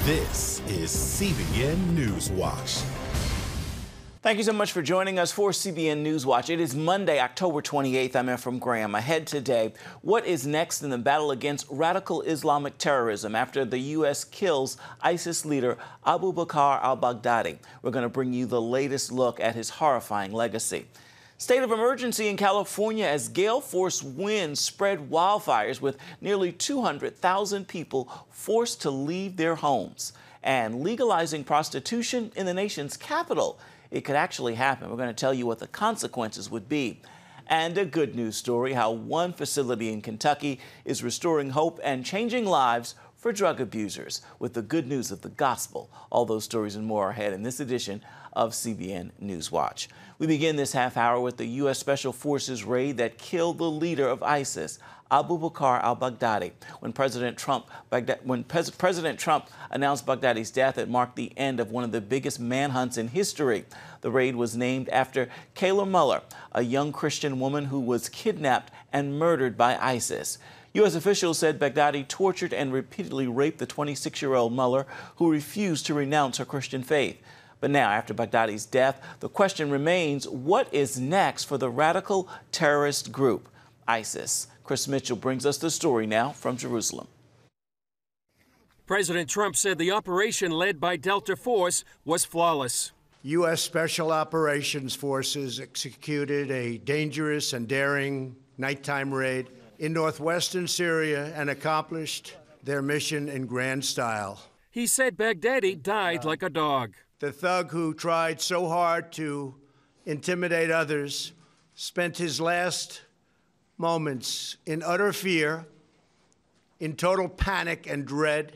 This is CBN NewsWatch. Thank you so much for joining us for CBN NewsWatch. It is Monday, October 28th. I'm Ephraim Graham. Ahead today, what is next in the battle against radical Islamic terrorism after the U.S. kills ISIS leader Abu Bakr Al-Baghdadi? We're going to bring you the latest look at his horrifying legacy. State of emergency in California as gale force winds spread wildfires with nearly 200,000 people forced to leave their homes. And legalizing prostitution in the nation's capital. It could actually happen. We're going to tell you what the consequences would be. And a good news story, how one facility in Kentucky is restoring hope and changing lives for drug abusers with the good news of the gospel. All those stories and more are ahead in this edition of CBN Newswatch. We begin this half hour with the U.S. Special Forces raid that killed the leader of ISIS, Abu Bakr Al-Baghdadi. When President Trump announced Baghdadi's death, it marked the end of one of the biggest manhunts in history. The raid was named after Kayla Mueller, a young Christian woman who was kidnapped and murdered by ISIS. U.S. officials said Baghdadi tortured and repeatedly raped the 26-year-old Mueller, who refused to renounce her Christian faith. But now, after Baghdadi's death, the question remains, what is next for the radical terrorist group, ISIS? Chris Mitchell brings us the story now from Jerusalem. President Trump said the operation led by Delta Force was flawless. U.S. Special Operations Forces executed a dangerous and daring nighttime raid in northwestern Syria and accomplished their mission in grand style. He said Baghdadi died like a dog. The thug who tried so hard to intimidate others spent his last moments in utter fear, in total panic and dread,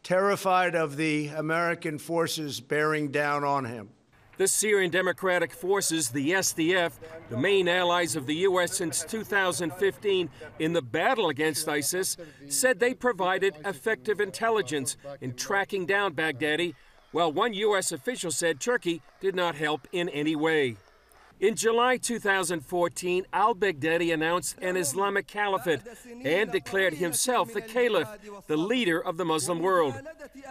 terrified of the American forces bearing down on him. The Syrian Democratic Forces, the SDF, the main allies of the U.S. since 2015 in the battle against ISIS, said they provided effective intelligence in tracking down Baghdadi, while one U.S. official said Turkey did not help in any way. In July 2014, al-Baghdadi announced an Islamic caliphate and declared himself the caliph, the leader of the Muslim world.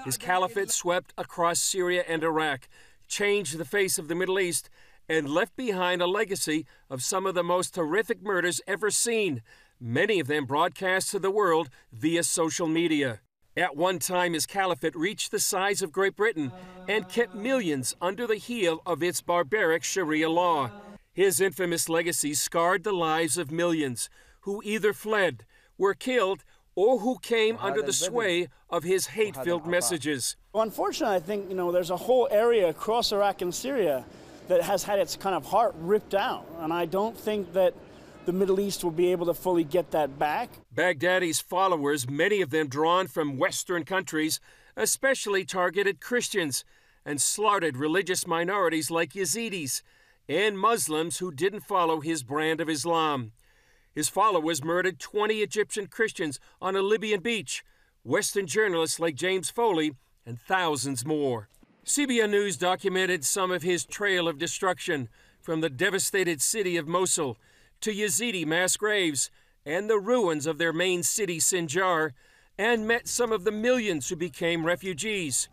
His caliphate swept across Syria and Iraq, changed the face of the Middle East, and left behind a legacy of some of the most horrific murders ever seen, many of them broadcast to the world via social media. At one time, his caliphate reached the size of Great Britain and kept millions under the heel of its barbaric Sharia law. His infamous legacy scarred the lives of millions who either fled, were killed, or who came under the sway of his hate-filled messages. Well, unfortunately, I think, there's a whole area across Iraq and Syria that has had its kind of heart ripped out, and I don't think that the Middle East will be able to fully get that back. Baghdadi's followers, many of them drawn from Western countries, especially targeted Christians and slaughtered religious minorities like Yazidis and Muslims who didn't follow his brand of Islam. His followers murdered 20 Egyptian Christians on a Libyan beach, Western journalists like James Foley, and thousands more. CBN News documented some of his trail of destruction, from the devastated city of Mosul to Yazidi mass graves and the ruins of their main city, Sinjar, and met some of the millions who became refugees.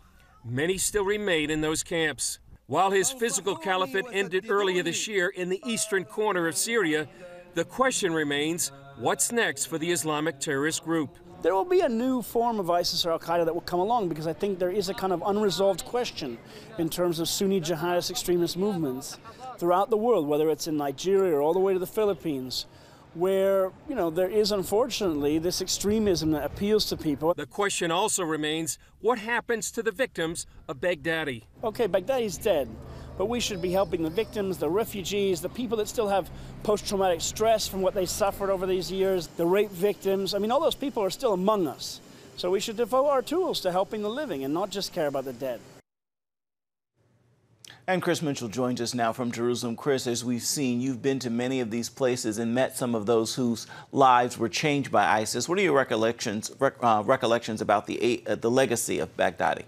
Many still remain in those camps. While his physical caliphate ended earlier this year in the eastern corner of Syria, the question remains, what's next for the Islamic terrorist group? There will be a new form of ISIS or Al-Qaeda that will come along, because I think there is a kind of unresolved question in terms of Sunni jihadist extremist movements throughout the world, whether it's in Nigeria or all the way to the Philippines, where, there is unfortunately this extremism that appeals to people. The question also remains, what happens to the victims of Baghdadi? Okay, Baghdadi's dead, but we should be helping the victims, the refugees, the people that still have post-traumatic stress from what they suffered over these years, the rape victims. All those people are still among us. So we should devote our tools to helping the living and not just care about the dead. And Chris Mitchell joins us now from Jerusalem. Chris, as we've seen, you've been to many of these places and met some of those whose lives were changed by ISIS. What are your recollections about the legacy of Baghdadi?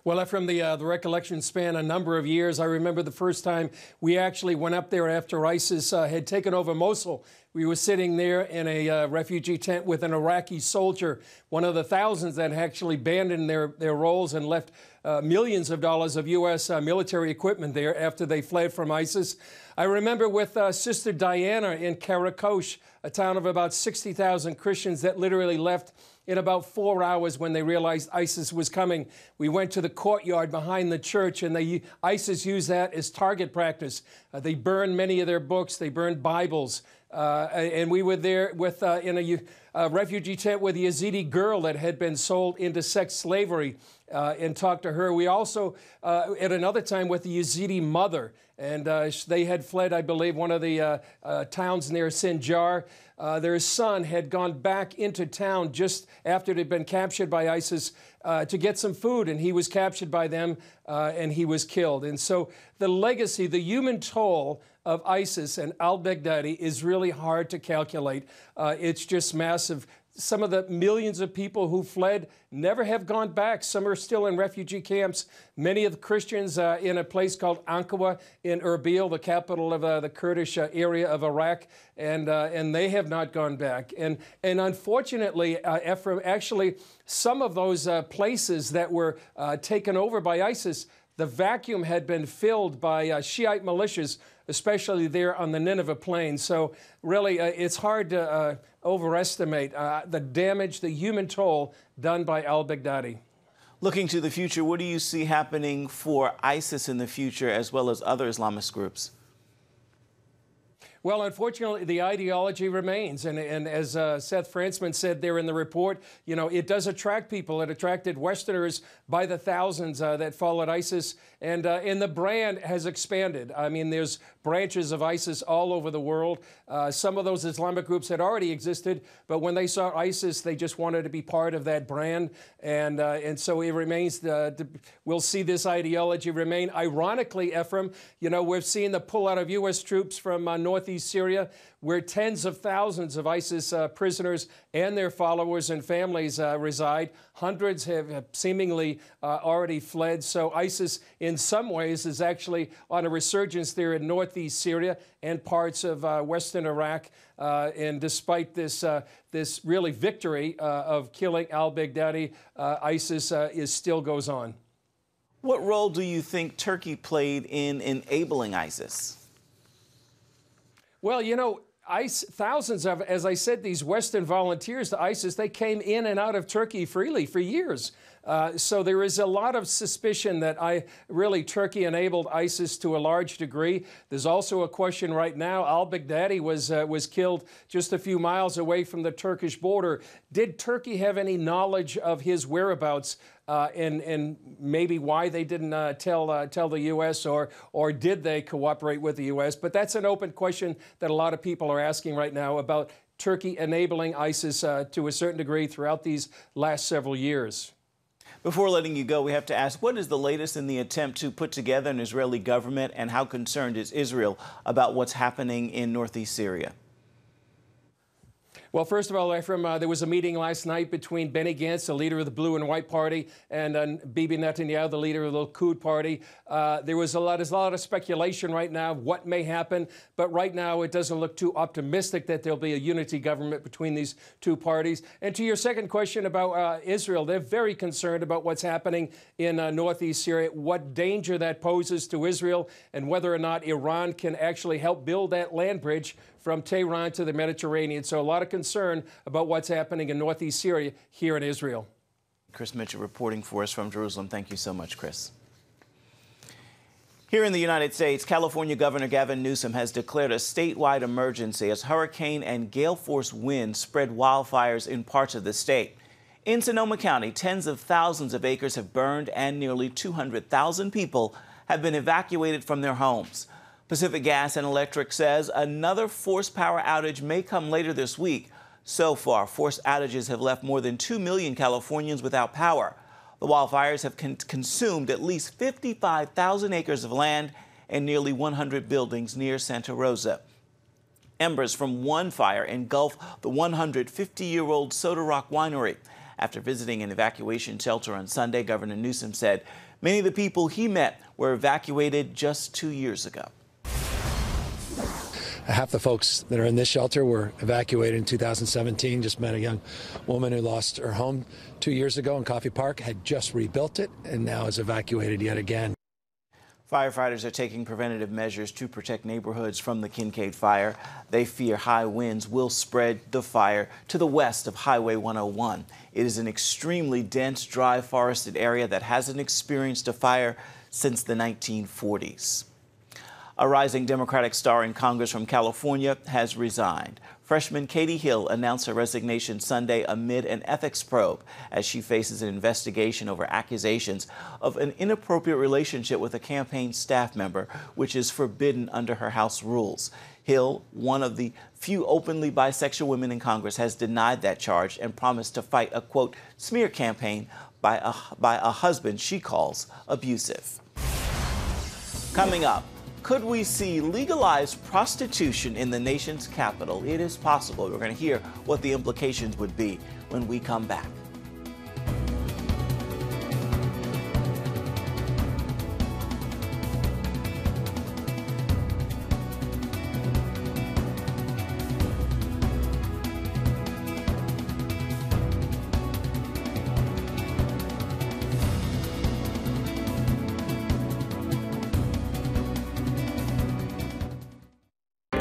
Well, from the recollection span a number of years, I remember the first time we actually went up there after ISIS had taken over Mosul. We were sitting there in a refugee tent with an Iraqi soldier, one of the thousands that actually abandoned their roles and left millions of dollars of U.S. Military equipment there after they fled from ISIS. I remember with Sister Diana in Karakosh, a town of about 60,000 Christians that literally left in about 4 hours when they realized ISIS was coming. We went to the courtyard behind the church, and ISIS used that as target practice. They burned many of their books. They burned Bibles. And we were there with in a refugee tent with a Yazidi girl that had been sold into sex slavery and talked to her. We also, at another time, with the Yazidi mother. And they had fled, I believe, one of the towns near Sinjar. Their son had gone back into town just after they'd been captured by ISIS to get some food, and he was captured by them and he was killed. And so the legacy, the human toll of ISIS and al-Baghdadi is really hard to calculate. It's just massive. Some of the millions of people who fled never have gone back. Some are still in refugee camps. Many of the Christians in a place called Ankara in Erbil, the capital of the Kurdish area of Iraq, and they have not gone back. And unfortunately, Ephraim, actually, some of those places that were taken over by ISIS, the vacuum had been filled by Shiite militias, especially there on the Nineveh plain. So really, it's hard to overestimate the damage, the human toll done by al-Baghdadi. Looking to the future, what do you see happening for ISIS in the future as well as other Islamist groups? Well, unfortunately, the ideology remains. And as Seth Frantzman said there in the report, you know, it does attract people. It attracted Westerners by the thousands that followed ISIS. And the brand has expanded. I mean, there's branches of ISIS all over the world. Some of those Islamic groups had already existed, but when they saw ISIS, they just wanted to be part of that brand. And so it remains, we'll see this ideology remain. Ironically, Ephraim, you know, we've seen the pullout of U.S. troops from northeast Syria, where tens of thousands of ISIS prisoners and their followers and families reside. Hundreds have seemingly already fled. So ISIS, in some ways, is actually on a resurgence there in northeast Syria and parts of western Iraq. And despite this really victory of killing al-Baghdadi, ISIS still goes on. What role do you think Turkey played in enabling ISIS? Well, you know, thousands of, as I said, these Western volunteers to ISIS, they came in and out of Turkey freely for years. So there is a lot of suspicion that Turkey enabled ISIS to a large degree. There's also a question right now. Al-Baghdadi was killed just a few miles away from the Turkish border. Did Turkey have any knowledge of his whereabouts? And maybe why they didn't tell the U.S. or did they cooperate with the U.S.? But that's an open question that a lot of people are asking right now about Turkey enabling ISIS to a certain degree throughout these last several years. Before letting you go, we have to ask, what is the latest in the attempt to put together an Israeli government, and how concerned is Israel about what's happening in northeast Syria? Well, first of all, Ephraim, there was a meeting last night between Benny Gantz, the leader of the Blue and White Party, and Bibi Netanyahu, the leader of the Likud Party. There's a lot of speculation right now of what may happen, but right now it doesn't look too optimistic that there'll be a unity government between these two parties. And to your second question about Israel, they're very concerned about what's happening in northeast Syria, what danger that poses to Israel, and whether or not Iran can actually help build that land bridge from Tehran to the Mediterranean. So a lot of concern about what's happening in northeast Syria here in Israel. Chris Mitchell reporting for us from Jerusalem. Thank you so much, Chris. Here in the United States, California Governor Gavin Newsom has declared a statewide emergency as hurricane and gale force winds spread wildfires in parts of the state. In Sonoma County, tens of thousands of acres have burned and nearly 200,000 people have been evacuated from their homes. Pacific Gas and Electric says another forced power outage may come later this week. So far, forced outages have left more than 2 million Californians without power. The wildfires have consumed at least 55,000 acres of land and nearly 100 buildings near Santa Rosa. Embers from one fire engulfed the 150-year-old Soda Rock Winery. After visiting an evacuation shelter on Sunday, Governor Newsom said many of the people he met were evacuated just 2 years ago. Half the folks that are in this shelter were evacuated in 2017. Just met a young woman who lost her home 2 years ago in Coffey Park, had just rebuilt it, and now is evacuated yet again. Firefighters are taking preventative measures to protect neighborhoods from the Kincaid fire. They fear high winds will spread the fire to the west of Highway 101. It is an extremely dense, dry, forested area that hasn't experienced a fire since the 1940s. A rising Democratic star in Congress from California has resigned. Freshman Katie Hill announced her resignation Sunday amid an ethics probe as she faces an investigation over accusations of an inappropriate relationship with a campaign staff member, which is forbidden under her House rules. Hill, one of the few openly bisexual women in Congress, has denied that charge and promised to fight a, quote, smear campaign by a husband she calls abusive. Coming up, could we see legalized prostitution in the nation's capital? It is possible. We're going to hear what the implications would be when we come back.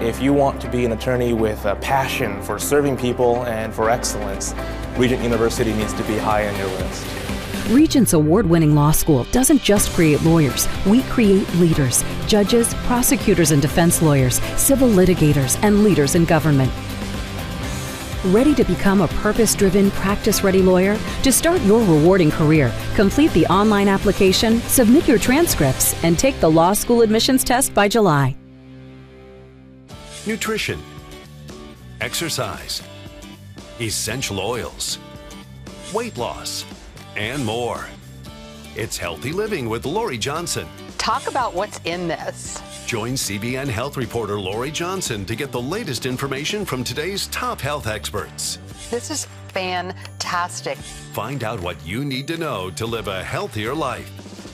If you want to be an attorney with a passion for serving people and for excellence, Regent University needs to be high on your list. Regent's award-winning law school doesn't just create lawyers. We create leaders, judges, prosecutors and defense lawyers, civil litigators, and leaders in government. Ready to become a purpose-driven, practice-ready lawyer? To start your rewarding career, complete the online application, submit your transcripts, and take the law school admissions test by July. Nutrition, exercise, essential oils, weight loss, and more. It's Healthy Living with Lori Johnson. Talk about what's in this. Join CBN health reporter Lori Johnson to get the latest information from today's top health experts. This is fantastic. Find out what you need to know to live a healthier life.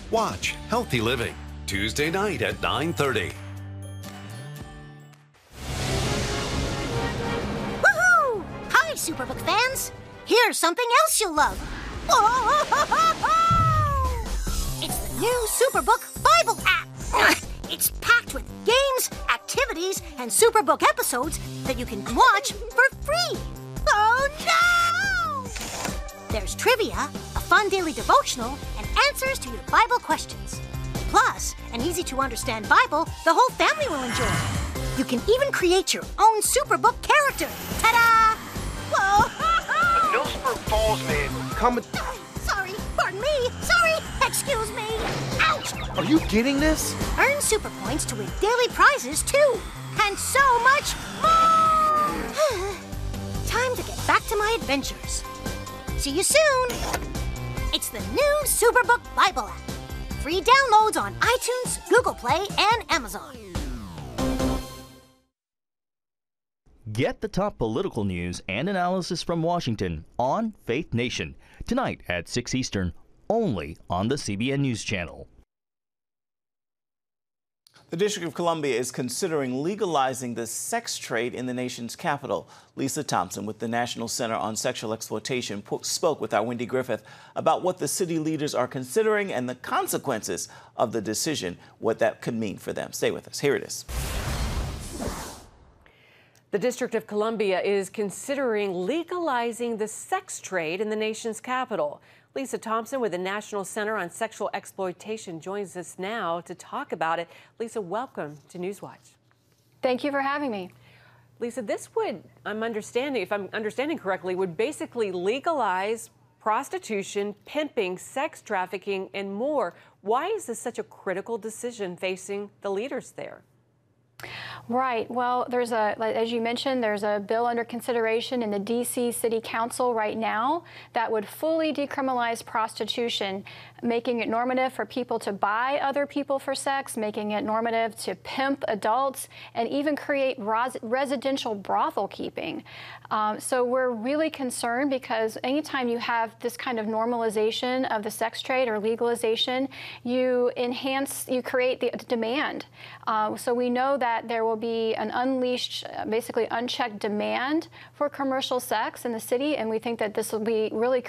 Watch Healthy Living, Tuesday night at 9:30. Superbook fans, here's something else you'll love. It's the new Superbook Bible app. It's packed with games, activities, and Superbook episodes that you can watch for free. Oh no! There's trivia, a fun daily devotional, and answers to your Bible questions. Plus, an easy-to-understand Bible the whole family will enjoy. You can even create your own Superbook character. Ta-da! Whoa! Millsburg Falls man, come with... Sorry, pardon me. Sorry, excuse me. Ouch! Are you getting this? Earn super points to win daily prizes too, and so much more. Time to get back to my adventures. See you soon. It's the new Superbook Bible app. Free downloads on iTunes, Google Play, and Amazon. Get the top political news and analysis from Washington on Faith Nation, tonight at 6 Eastern, only on the CBN News Channel. The District of Columbia is considering legalizing the sex trade in the nation's capital. Lisa Thompson with the National Center on Sexual Exploitation spoke with our Wendy Griffith about what the city leaders are considering and the consequences of the decision, what that could mean for them. Stay with us. Here it is. The District of Columbia is considering legalizing the sex trade in the nation's capital. Lisa Thompson with the National Center on Sexual Exploitation joins us now to talk about it. Lisa, welcome to Newswatch. Thank you for having me. Lisa, this would, if I'm understanding correctly, would basically legalize prostitution, pimping, sex trafficking, and more. Why is this such a critical decision facing the leaders there? Right. Well, as you mentioned, there's a bill under consideration in the D.C. City Council right now that would fully decriminalize prostitution, making it normative for people to buy other people for sex, making it normative to pimp adults, and even create residential brothel keeping. So we're really concerned because anytime you have this kind of normalization of the sex trade or legalization, you create the demand. So we know that there will be an unleashed, basically unchecked demand for commercial sex in the city, and we think that this will really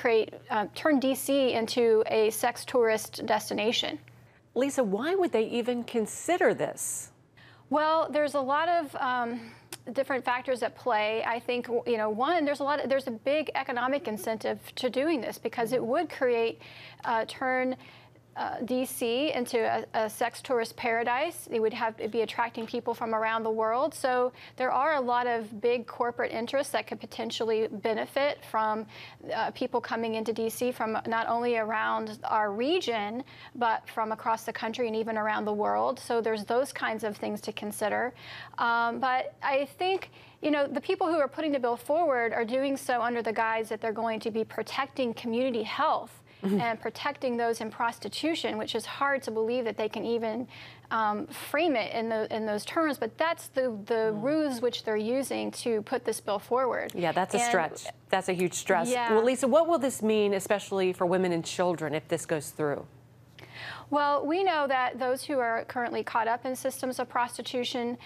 turn D.C. into a sex tourist destination. Lisa, why would they even consider this? Well, there's a lot of different factors at play. I think, one, there's a big economic incentive to doing this because it would turn D.C. into a sex tourist paradise. It would be attracting people from around the world. So there are a lot of big corporate interests that could potentially benefit from people coming into D.C. from not only around our region, but from across the country and even around the world. So there's those kinds of things to consider. But I think the people who are putting the bill forward are doing so under the guise that they're going to be protecting community health and protecting those in prostitution, which is hard to believe that they can even frame it in those terms. But that's the ruse which they're using to put this bill forward. Yeah, that's a stretch. That's a huge stretch. Yeah. Well, Lisa, what will this mean, especially for women and children, if this goes through? Well, we know that those who are currently caught up in systems of prostitution,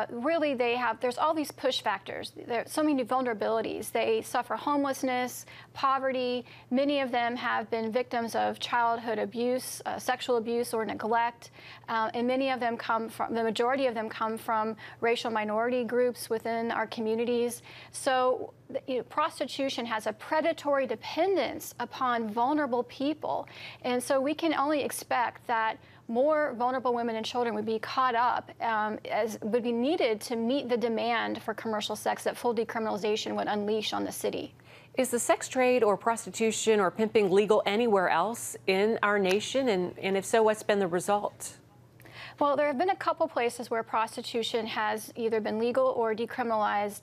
really there's all these push factors. There are so many vulnerabilities. They suffer homelessness, poverty. Many of them have been victims of childhood abuse, sexual abuse or neglect. And the majority of them come from racial minority groups within our communities. So prostitution has a predatory dependence upon vulnerable people. And so we can only expect that more vulnerable women and children would be caught up as would be needed to meet the demand for commercial sex that full decriminalization would unleash on the city. Is the sex trade or prostitution or pimping legal anywhere else in our nation? And if so, what's been the result? Well, there have been a couple places where prostitution has either been legal or decriminalized.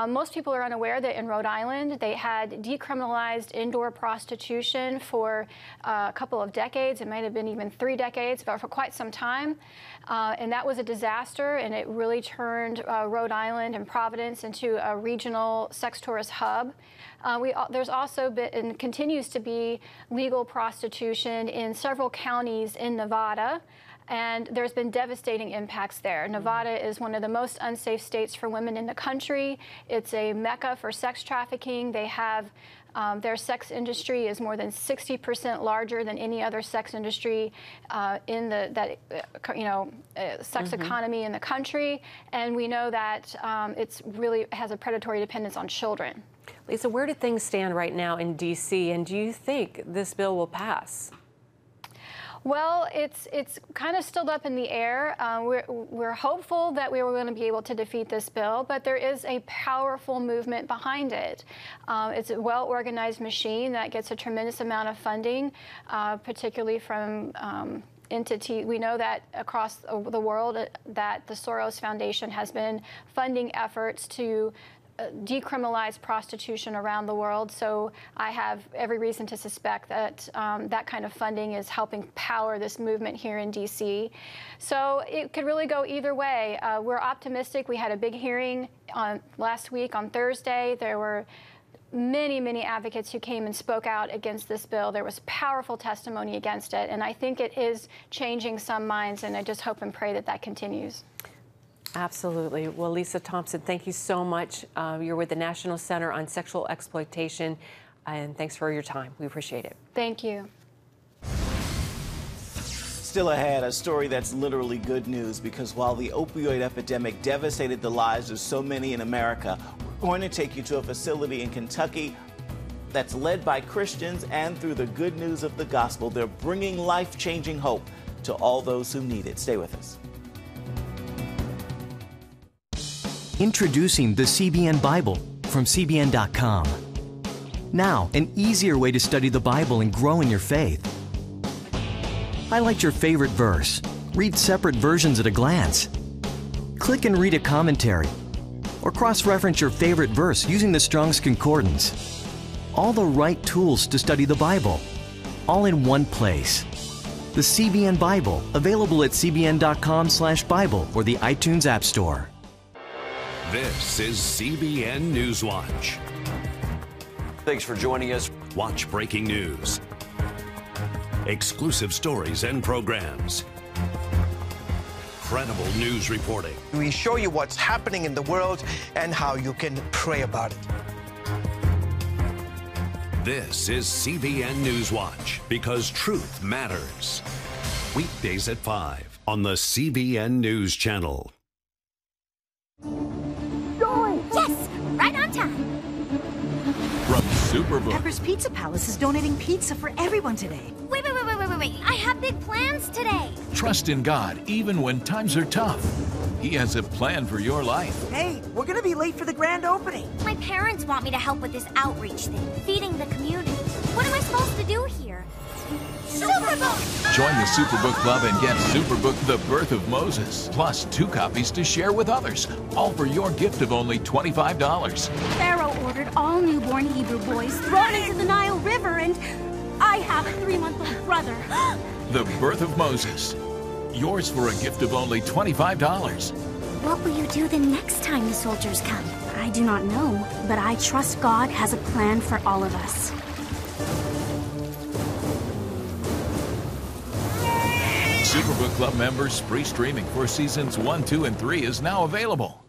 Most people are unaware that in Rhode Island, they had decriminalized indoor prostitution for a couple of decades. It might have been even 3 decades, but for quite some time. And that was a disaster, and it really turned Rhode Island and Providence into a regional sex tourist hub. There's also been and continues to be legal prostitution in several counties in Nevada. And there's been devastating impacts there. Nevada is one of the most unsafe states for women in the country. It's a mecca for sex trafficking. They have their sex industry is more than 60% larger than any other sex industry in sex economy in the country. And we know that it's really has a predatory dependence on children. Lisa, where do things stand right now in D.C., and do you think this bill will pass? Well, it's kind of still up in the air. We're hopeful that we were going to be able to defeat this bill, but there is a powerful movement behind it. It's a well-organized machine that gets a tremendous amount of funding, particularly from entity. We know that across the world that the Soros Foundation has been funding efforts to decriminalize prostitution around the world. So I have every reason to suspect that that kind of funding is helping power this movement here in D.C. So it could really go either way. We're optimistic. We had a big hearing last week on Thursday. There were many advocates who came and spoke out against this bill. There was powerful testimony against it, and I think it is changing some minds, and I just hope and pray that that continues. Absolutely. Well, Lisa Thompson, thank you so much. You're with the National Center on Sexual Exploitation, and thanks for your time. We appreciate it. Thank you. Still ahead, a story that's literally good news, because while the opioid epidemic devastated the lives of so many in America, we're going to take you to a facility in Kentucky that's led by Christians, and through the good news of the gospel, they're bringing life-changing hope to all those who need it. Stay with us. Introducing the CBN Bible from CBN.com. Now, an easier way to study the Bible and grow in your faith. Highlight your favorite verse. Read separate versions at a glance. Click and read a commentary, or cross-reference your favorite verse using the Strong's Concordance. All the right tools to study the Bible, all in one place. The CBN Bible, available at cbn.com/Bible or the iTunes App Store. This is CBN NewsWatch. Thanks for joining us. Watch breaking news, exclusive stories and programs, credible news reporting. We show you what's happening in the world and how you can pray about it. This is CBN NewsWatch, because truth matters. Weekdays at 5 on the CBN News Channel. Yes, right on time. From Superbook. Pepper's Pizza Palace is donating pizza for everyone today. Wait. I have big plans today. Trust in God even when times are tough. He has a plan for your life. Hey, we're gonna be late for the grand opening. My parents want me to help with this outreach thing, feeding the community. What am I supposed to do here? Superbook! Join the Superbook Club and get Superbook The Birth of Moses, plus 2 copies to share with others, all for your gift of only $25. Pharaoh ordered all newborn Hebrew boys thrown into the Nile River, and I have a 3-month-old brother. The Birth of Moses. Yours for a gift of only $25. What will you do the next time the soldiers come? I do not know, but I trust God has a plan for all of us. Superbook Club members, free streaming for seasons 1, 2, and 3 is now available.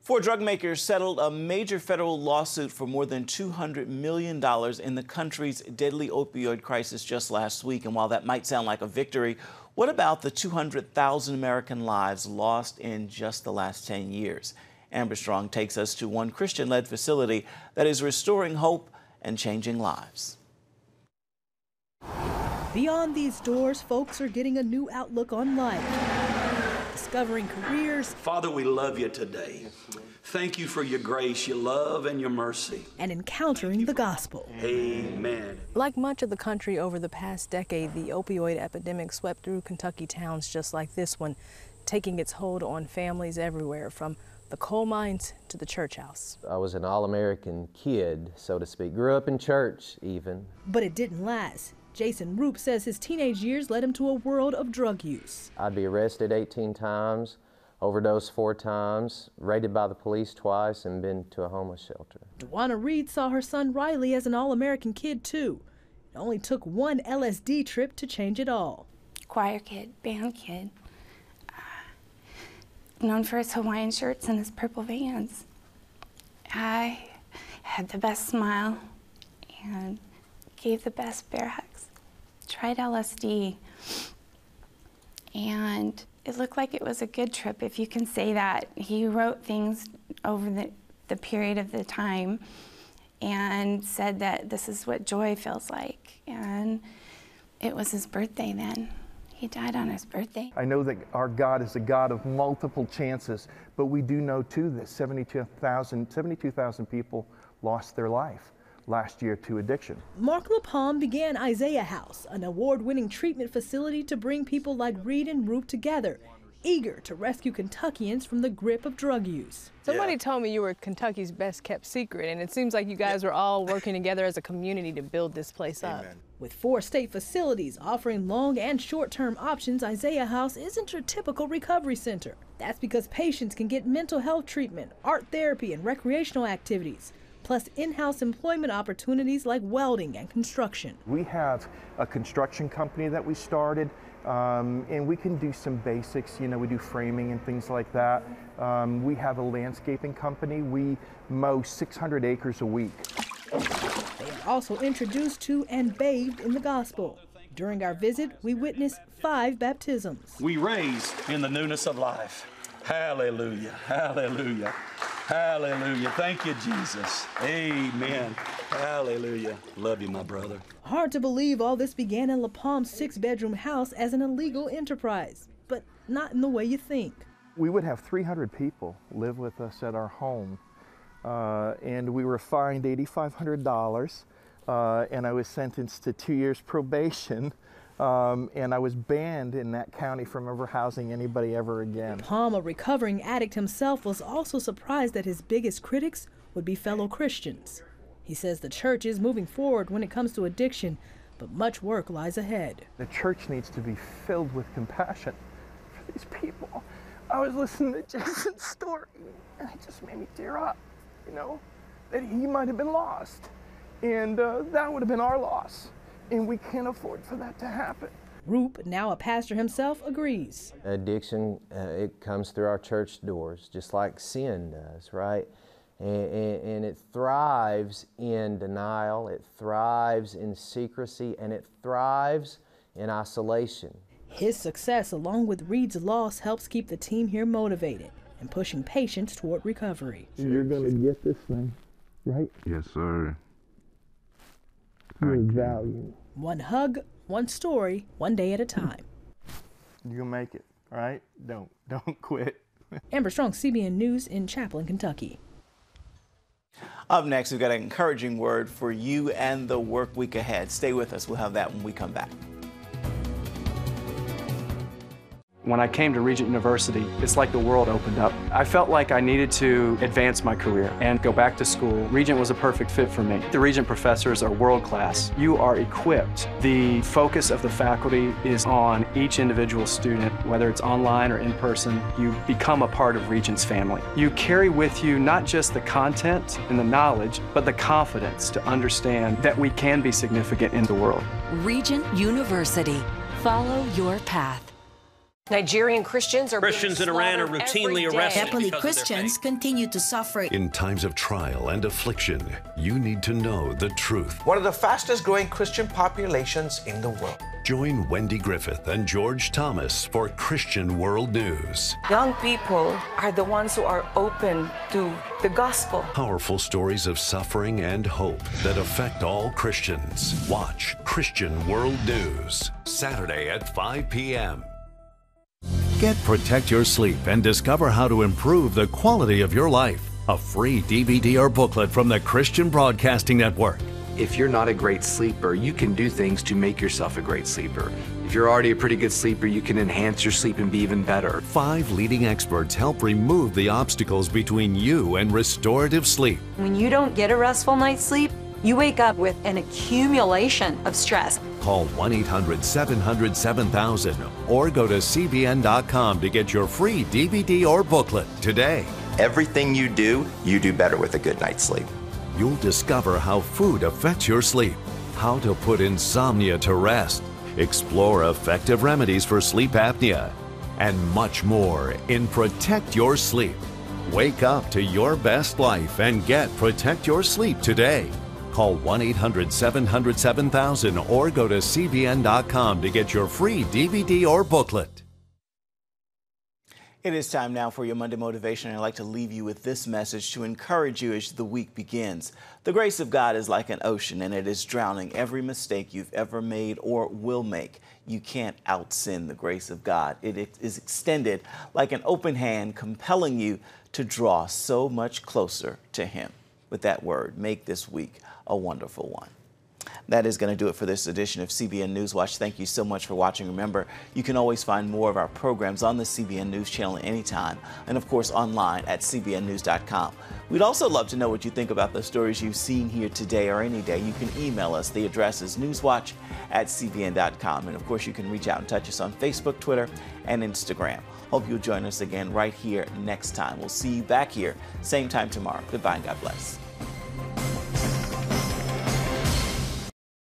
4 drug makers settled a major federal lawsuit for more than $200 million in the country's deadly opioid crisis just last week. And while that might sound like a victory, what about the 200,000 American lives lost in just the last 10 years? Amber Strong takes us to one Christian-led facility that is restoring hope and changing lives. Beyond these doors, folks are getting a new outlook on life, discovering careers. Father, we love you today. Thank you for your grace, your love, and your mercy. And encountering the gospel. Amen. Like much of the country over the past decade, the opioid epidemic swept through Kentucky towns just like this one, taking its hold on families everywhere, from the coal mines to the church house. I was an all-American kid, so to speak. Grew up in church, even. But it didn't last. Jason Roop says his teenage years led him to a world of drug use. I'd be arrested 18 times, overdosed 4 times, raided by the police twice, and been to a homeless shelter. Dwana Reed saw her son Riley as an all-American kid, too. It only took one LSD trip to change it all. Choir kid, band kid, known for his Hawaiian shirts and his purple Vans. I had the best smile and gave the best bear hugs. Tried LSD, and it looked like it was a good trip, if you can say that. He wrote things over the period of the time and said that this is what joy feels like. And it was his birthday then. He died on his birthday. I know that our God is a God of multiple chances, but we do know too that 72,000 people lost their life last year to addiction. Mark LaPalme began Isaiah House, an award-winning treatment facility to bring people like Reed and Roop together, eager to rescue Kentuckians from the grip of drug use. Somebody told me you were Kentucky's best kept secret, and it seems like you guys were all working together as a community to build this place up. With 4 state facilities offering long and short-term options, Isaiah House isn't your typical recovery center. That's because patients can get mental health treatment, art therapy, and recreational activities, plus in-house employment opportunities like welding and construction. We have a construction company that we started, and we can do some basics, you know, we do framing and things like that. We have a landscaping company. We mow 600 acres a week. They are also introduced to and bathed in the gospel. During our visit, we witnessed 5 baptisms. We raise in the newness of life. Hallelujah, hallelujah, hallelujah. Thank you, Jesus. Amen. Hallelujah. Love you, my brother. Hard to believe all this began in LaPalme's 6-bedroom house as an illegal enterprise, but not in the way you think. We would have 300 people live with us at our home, and we were fined $8,500, and I was sentenced to 2 years probation and I was banned in that county from ever housing anybody ever again. Palm, a recovering addict himself, was also surprised that his biggest critics would be fellow Christians. He says the church is moving forward when it comes to addiction, but much work lies ahead. The church needs to be filled with compassion for these people. I was listening to Jason's story, and it just made me tear up, you know, that he might have been lost, and that would have been our loss, and we can't afford for that to happen. Roop, now a pastor himself, agrees. Addiction, it comes through our church doors, just like sin does, right? And it thrives in denial, it thrives in secrecy, and it thrives in isolation. His success, along with Reed's loss, helps keep the team here motivated and pushing patients toward recovery. You're going to get this thing, right? Yes, sir. Your value. One hug, one story, one day at a time. You'll make it, all right? Don't quit. Amber Strong, CBN News in Chaplin, Kentucky. Up next, we've got an encouraging word for you and the work week ahead. Stay with us. We'll have that when we come back. When I came to Regent University, it's like the world opened up. I felt like I needed to advance my career and go back to school. Regent was a perfect fit for me. The Regent professors are world class. You are equipped. The focus of the faculty is on each individual student, whether it's online or in person. You become a part of Regent's family. You carry with you not just the content and the knowledge, but the confidence to understand that we can be significant in the world. Regent University. Follow your path. Nigerian Christians in Iran are routinely arrested. Happily, Christians continue to suffer. In times of trial and affliction, you need to know the truth. One of the fastest growing Christian populations in the world. Join Wendy Griffith and George Thomas for Christian World News. Young people are the ones who are open to the gospel. Powerful stories of suffering and hope that affect all Christians. Watch Christian World News, Saturday at 5 p.m. Get Protect Your Sleep and discover how to improve the quality of your life. A free DVD or booklet from the Christian Broadcasting Network. If you're not a great sleeper, you can do things to make yourself a great sleeper. If you're already a pretty good sleeper, you can enhance your sleep and be even better. 5 leading experts help remove the obstacles between you and restorative sleep. When you don't get a restful night's sleep, you wake up with an accumulation of stress. Call 1-800-700-7000 or go to CBN.com to get your free DVD or booklet today. Everything you do better with a good night's sleep. You'll discover how food affects your sleep, how to put insomnia to rest, explore effective remedies for sleep apnea, and much more in Protect Your Sleep. Wake up to your best life and get Protect Your Sleep today. Call 1-800-700-7000 or go to CBN.com to get your free DVD or booklet. It is time now for your Monday Motivation, and I'd like to leave you with this message to encourage you as the week begins. The grace of God is like an ocean, and it is drowning every mistake you've ever made or will make. You can't out-sin the grace of God. It is extended like an open hand, compelling you to draw so much closer to Him. With that word, make this week a wonderful one. That is going to do it for this edition of CBN NewsWatch. Thank you so much for watching. Remember, you can always find more of our programs on the CBN News Channel anytime, and of course online at cbnnews.com. We'd also love to know what you think about the stories you've seen here today or any day. You can email us. The address is newswatch@cbn.com. And of course, you can reach out and touch us on Facebook, Twitter, and Instagram. Hope you'll join us again right here next time. We'll see you back here, same time tomorrow. Goodbye and God bless.